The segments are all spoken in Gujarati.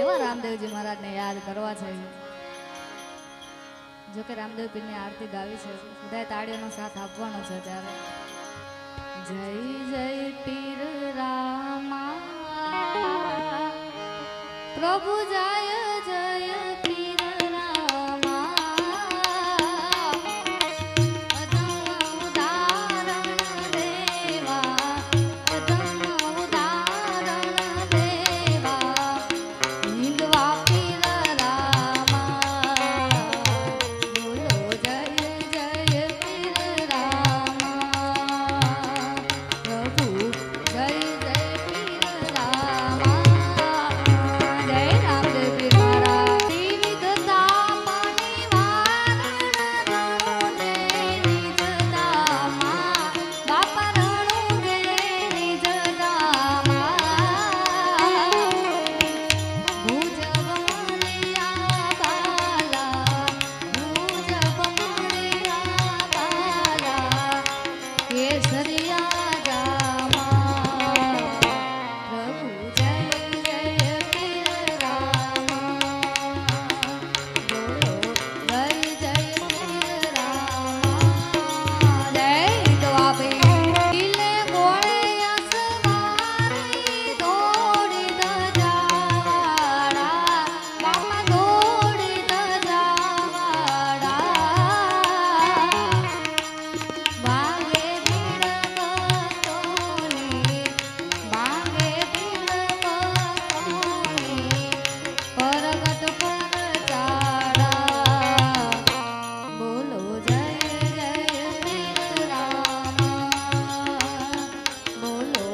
એવા રામદેવજી મહારાજને યાદ કરવા છે। જો કે રામદેવ પીરની આરતી ગાવી છે, બધા તાળીઓનો સાથ આપવાનો છે। ત્યારે જય જય પીર રામા પ્રભુ જય જય પીર રામા અધમ ઉદાહરણ દેવા અધમ ઉદાહરણ દેવા હિંદવા પીર રામા બોલો જય જય પીર રામા પ્રભુ જય જય પીર રામા જય રામદેવ પીર મહારાજ વિવિધતા પરિવારણ રણું ને નિજતામાં બાપા રણું ને નિજતામાં ભુજબમણિયા બાલા ભુજબમણિયા બાલા કેસરિયા જામા પ્રભુ જય જય પીર રામા બોલો જય જય પીર રામા જય દવા પીલે ગોળે અસવારી દોડી દજાવાડા બાપા દોડી દજાવાડા વાગે ભીડ ભક્તોની વાગે ભીડ ભક્તોની પરગટ પર ચાડા બોલો જય જય પીર રામા બોલો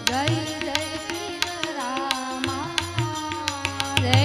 જય જય પીર રામા જય